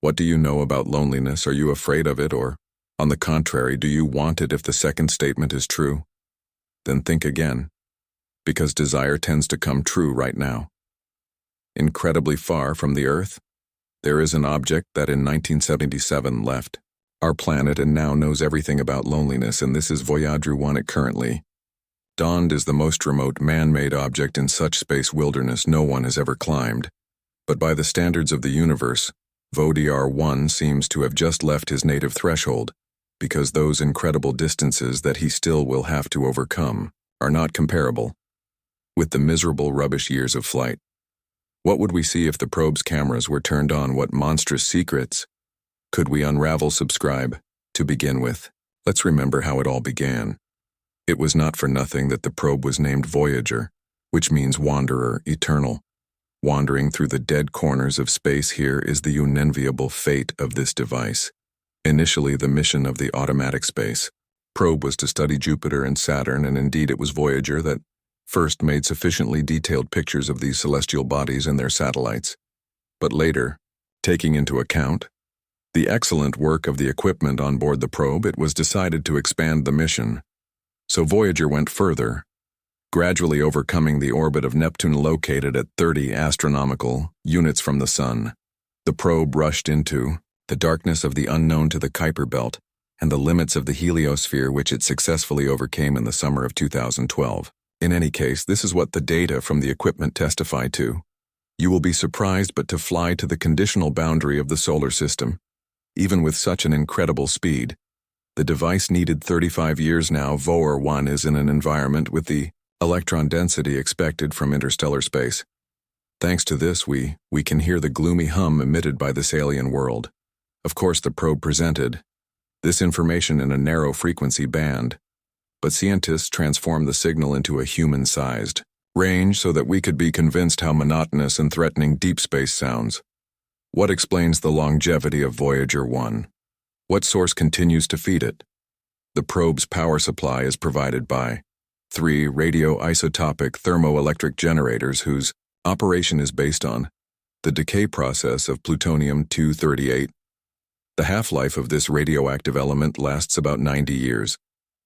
What do you know about loneliness? Are you afraid of it, or, on the contrary, do you want it if the second statement is true? Then think again, because desire tends to come true right now. Incredibly far from the Earth, there is an object that in 1977 left our planet and now knows everything about loneliness, and this is Voyager 1. It currently dawned is the most remote man-made object in such space wilderness no one has ever climbed. But by the standards of the universe, Voyager 1 seems to have just left his native threshold, because those incredible distances that he still will have to overcome are not comparable with the miserable rubbish years of flight. What would we see if the probe's cameras were turned on? What monstrous secrets could we unravel? Subscribe. To begin with, let's remember how it all began. It was not for nothing that the probe was named Voyager, which means wanderer, eternal. Wandering through the dead corners of space, here is the unenviable fate of this device. Initially, the mission of the automatic space probe was to study Jupiter and Saturn, and indeed it was Voyager that first made sufficiently detailed pictures of these celestial bodies and their satellites. But later, taking into account the excellent work of the equipment on board the probe, it was decided to expand the mission. So Voyager went further, gradually overcoming the orbit of Neptune located at 30 astronomical units from the Sun. The probe rushed into the darkness of the unknown to the Kuiper Belt and the limits of the heliosphere, which it successfully overcame in the summer of 2012. In any case, this is what the data from the equipment testify to. You will be surprised, but to fly to the conditional boundary of the solar system, even with such an incredible speed, the device needed 35 years now. Voyager 1 is in an environment with the electron density expected from interstellar space. Thanks to this, we can hear the gloomy hum emitted by this alien world. Of course, the probe presented this information in a narrow frequency band, but scientists transformed the signal into a human-sized range so that we could be convinced how monotonous and threatening deep space sounds. What explains the longevity of Voyager 1? What source continues to feed it? The probe's power supply is provided by 3 radioisotopic thermoelectric generators whose operation is based on the decay process of plutonium-238. The half-life of this radioactive element lasts about 90 years.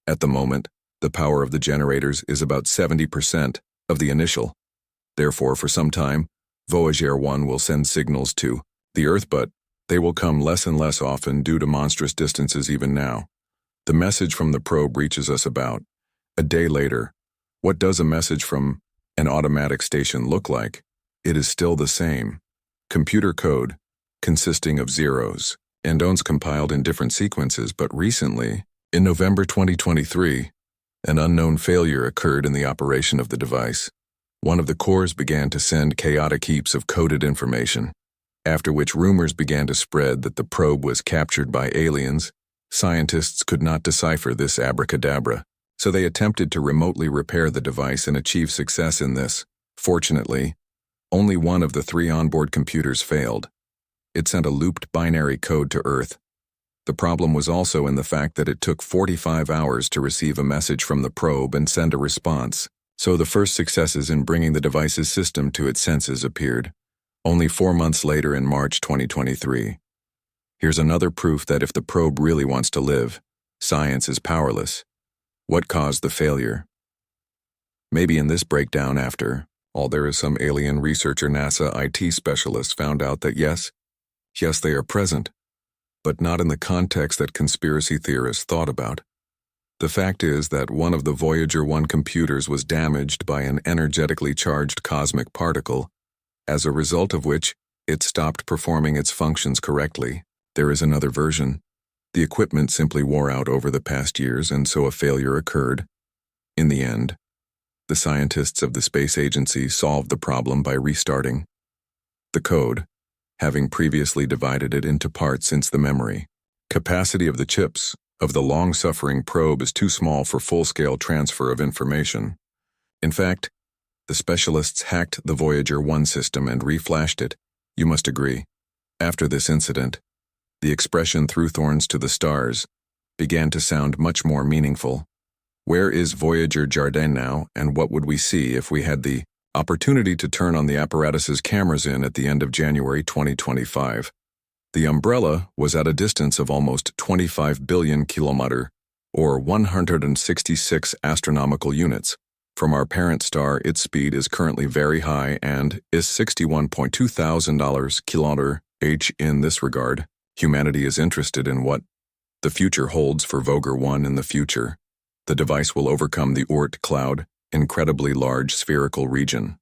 At the moment, the power of the generators is about 70% of the initial. Therefore, for some time, Voyager 1 will send signals to the Earth, but they will come less and less often due to monstrous distances even now. The message from the probe reaches us about a day later. What does a message from an automatic station look like? It is still the same. Computer code, consisting of zeros and ones compiled in different sequences, but recently, in November 2023, an unknown failure occurred in the operation of the device. One of the cores began to send chaotic heaps of coded information, after which rumors began to spread that the probe was captured by aliens. Scientists could not decipher this abracadabra, so they attempted to remotely repair the device and achieve success in this. Fortunately, only one of the 3 onboard computers failed. It sent a looped binary code to Earth. The problem was also in the fact that it took 45 hours to receive a message from the probe and send a response, so the first successes in bringing the device's system to its senses appeared only 4 months later in March 2023. Here's another proof that if the probe really wants to live, science is powerless. What caused the failure? Maybe in this breakdown, after all, there is some alien researcher NASA IT specialist found out that yes, they are present, but not in the context that conspiracy theorists thought about. The fact is that one of the Voyager 1 computers was damaged by an energetically charged cosmic particle, as a result of which it stopped performing its functions correctly. There is another version. The equipment simply wore out over the past years, and so a failure occurred. In the end, the scientists of the space agency solved the problem by restarting the code, having previously divided it into parts since the memory capacity of the chips of the long-suffering probe is too small for full-scale transfer of information. In fact, the specialists hacked the Voyager 1 system and reflashed it. You must agree. After this incident, the expression "through thorns to the stars" began to sound much more meaningful. Where is Voyager Jardin now, and what would we see if we had the opportunity to turn on the apparatus's cameras at the end of January 2025? The umbrella was at a distance of almost 25 billion kilometer, or 166 astronomical units. From our parent star, its speed is currently very high and is 61.2 thousand km/h. In this regard, humanity is interested in what the future holds for Voyager 1 in the future. The device will overcome the Oort cloud, incredibly large spherical region.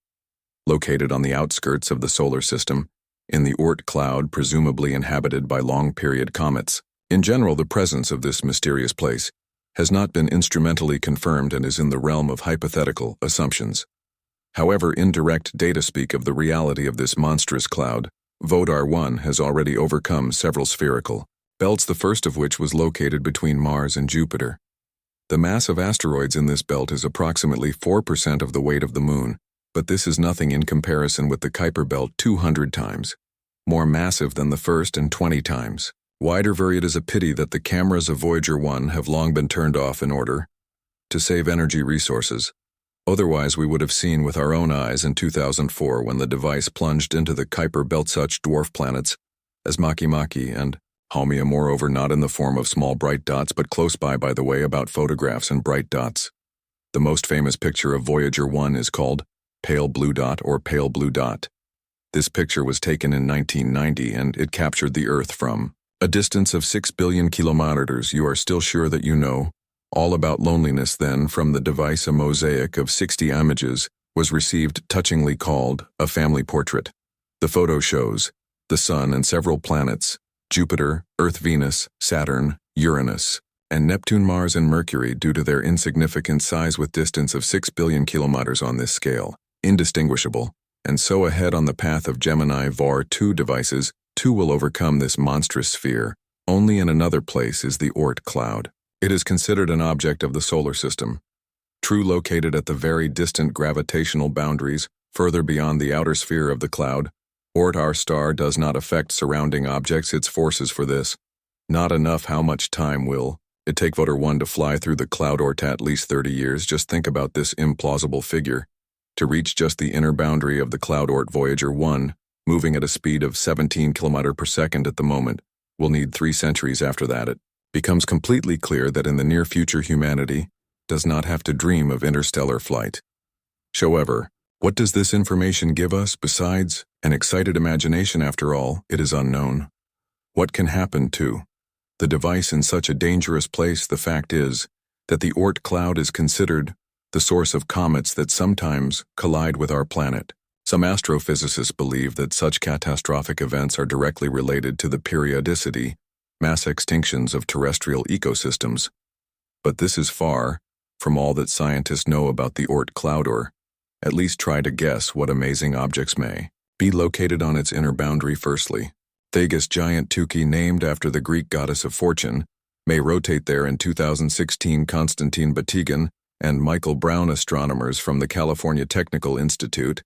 Located on the outskirts of the solar system, in the Oort cloud presumably inhabited by long-period comets. In general, the presence of this mysterious place has not been instrumentally confirmed and is in the realm of hypothetical assumptions. However, indirect data speak of the reality of this monstrous cloud. Voyager 1 has already overcome several spherical belts, the first of which was located between Mars and Jupiter. The mass of asteroids in this belt is approximately 4% of the weight of the Moon, but this is nothing in comparison with the Kuiper belt 200 times more massive than the first and 20 times wider. It is a pity that the cameras of Voyager 1 have long been turned off in order to save energy resources. Otherwise, we would have seen with our own eyes in 2004 when the device plunged into the Kuiper belt such dwarf planets as Makemake and Haumea, moreover not in the form of small bright dots but close by the way, about photographs and bright dots. The most famous picture of Voyager 1 is called Pale Blue Dot or Pale Blue Dot. This picture was taken in 1990 and it captured the Earth from a distance of 6 billion kilometers. You are still sure that you know all about loneliness then. From the device, a mosaic of 60 images was received, touchingly called a family portrait. The photo shows the Sun and several planets, Jupiter, Earth, Venus, Saturn, Uranus, and Neptune, Mars, and Mercury, due to their insignificant size with distance of 6 billion kilometers on this scale, indistinguishable, and so ahead on the path of Gemini Voyager 2 devices. 2 will overcome this monstrous sphere. Only in another place is the Oort cloud. It is considered an object of the solar system, true, located at the very distant gravitational boundaries, further beyond the outer sphere of the cloud. Oort, our star, does not affect surrounding objects. Its forces for this. Not enough. How much time will it take Voyager 1 to fly through the cloud Oort? At least 30 years. Just think about this implausible figure. To reach just the inner boundary of the cloud Oort, Voyager 1, moving at a speed of 17 km per second at the moment, will need 3 centuries. After that, it becomes completely clear that in the near future humanity does not have to dream of interstellar flight. However, what does this information give us besides an excited imagination? After all, it is unknown. What can happen to the device in such a dangerous place? The fact is that the Oort cloud is considered the source of comets that sometimes collide with our planet. Some astrophysicists believe that such catastrophic events are directly related to the periodicity, mass extinctions of terrestrial ecosystems. But this is far from all that scientists know about the Oort cloud, or at least try to guess what amazing objects may be located on its inner boundary. Firstly, Thegus giant Tuki, named after the Greek goddess of fortune, may rotate there. In 2016, Konstantin Batygin and Michael Brown, astronomers from the California Technical Institute,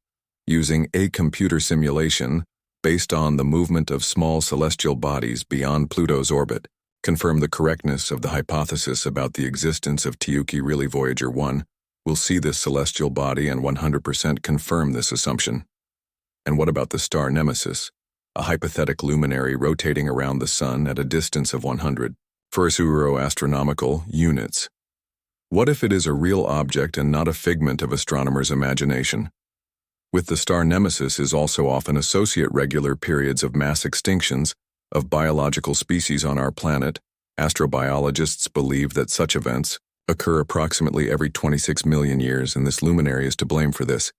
using a computer simulation based on the movement of small celestial bodies beyond Pluto's orbit, confirm the correctness of the hypothesis about the existence of Tuki. Really, Voyager 1 will see this celestial body and 100% confirm this assumption. And what about the star Nemesis, a hypothetical luminary rotating around the Sun at a distance of 100 astronomical units? What if it is a real object and not a figment of astronomers' imagination? With the star Nemesis is also often associate regular periods of mass extinctions of biological species on our planet. Astrobiologists believe that such events occur approximately every 26 million years, and this luminary is to blame for this.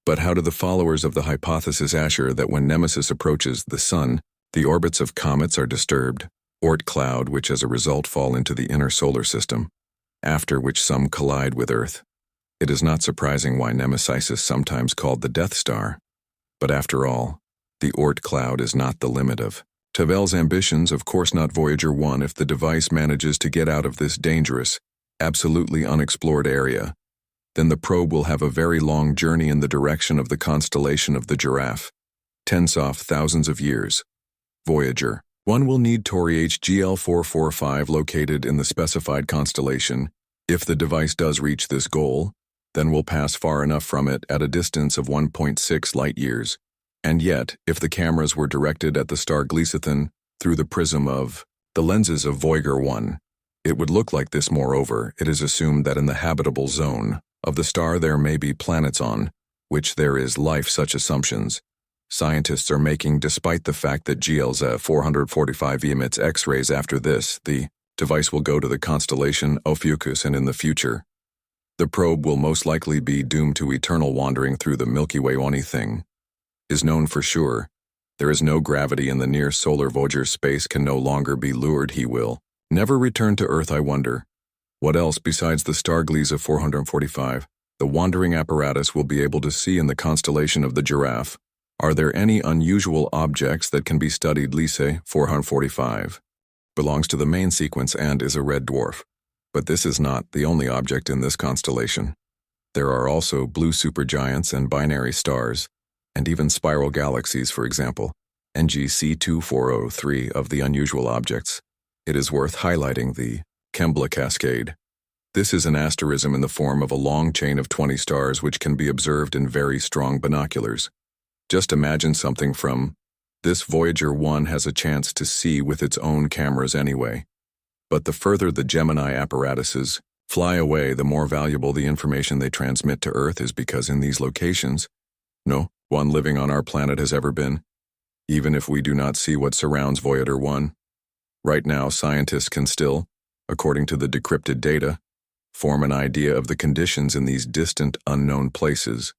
But how do the followers of the hypothesis assure that when Nemesis approaches the Sun, the orbits of comets are disturbed, Oort cloud, which as a result fall into the inner solar system, after which some collide with Earth? It is not surprising why Nemesis is sometimes called the Death Star. But after all, the Oort cloud is not the limit of Tavel's ambitions, of course not Voyager 1. If the device manages to get out of this dangerous, absolutely unexplored area, then the probe will have a very long journey in the direction of the constellation of the Giraffe, tens of thousands of years. Voyager 1 will need Tori HGL 445 located in the specified constellation. If the device does reach this goal, then we'll pass far enough from it at a distance of 1.6 light-years And yet, if the cameras were directed at the star Gleason through the prism of the lenses of Voyager 1, it would look like this. Moreover, it is assumed that in the habitable zone of the star there may be planets on which there is life. Such assumptions scientists are making despite the fact that GLZ 445 emits X-rays. After this, the device will go to the constellation Ophiuchus, and in the future, the probe will most likely be doomed to eternal wandering through the Milky Way. One thing is known for sure: there is no gravity in the near solar. Voyager's space can no longer be lured. He will never return to Earth. I wonder what else besides the star Gliese 445 the wandering apparatus will be able to see in the constellation of the Giraffe. Are there any unusual objects that can be studied? Gliese 445 belongs to the main sequence and is a red dwarf. But this is not the only object in this constellation. There are also blue supergiants and binary stars, and even spiral galaxies. For example, NGC 2403. Of the unusual objects, it is worth highlighting the Kembla Cascade. This is an asterism in the form of a long chain of 20 stars which can be observed in very strong binoculars. Just imagine something from this. Voyager 1 has a chance to see with its own cameras anyway. But the further the Gemini apparatuses fly away, the more valuable the information they transmit to Earth is, because in these locations, no one living on our planet has ever been, even if we do not see what surrounds Voyager 1. Right now, scientists can still, according to the decrypted data, form an idea of the conditions in these distant, unknown places.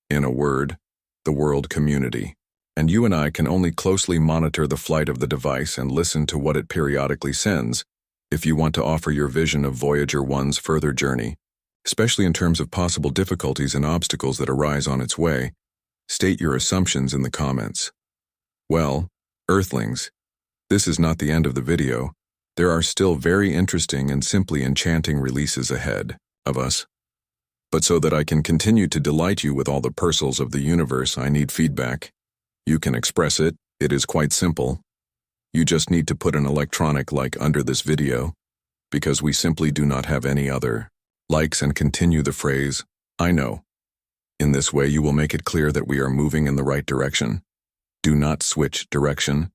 In a word, the world community. And you and I can only closely monitor the flight of the device and listen to what it periodically sends if you want to offer your vision of Voyager 1's further journey, especially in terms of possible difficulties and obstacles that arise on its way. State your assumptions in the comments. Well, Earthlings, this is not the end of the video. There are still very interesting and simply enchanting releases ahead of us. But so that I can continue to delight you with all the pearls of the universe, I need feedback. You can express it. It is quite simple. You just need to put an electronic like under this video, because we simply do not have any other likes, and continue the phrase, "I know." In this way you will make it clear that we are moving in the right direction. Do not switch direction.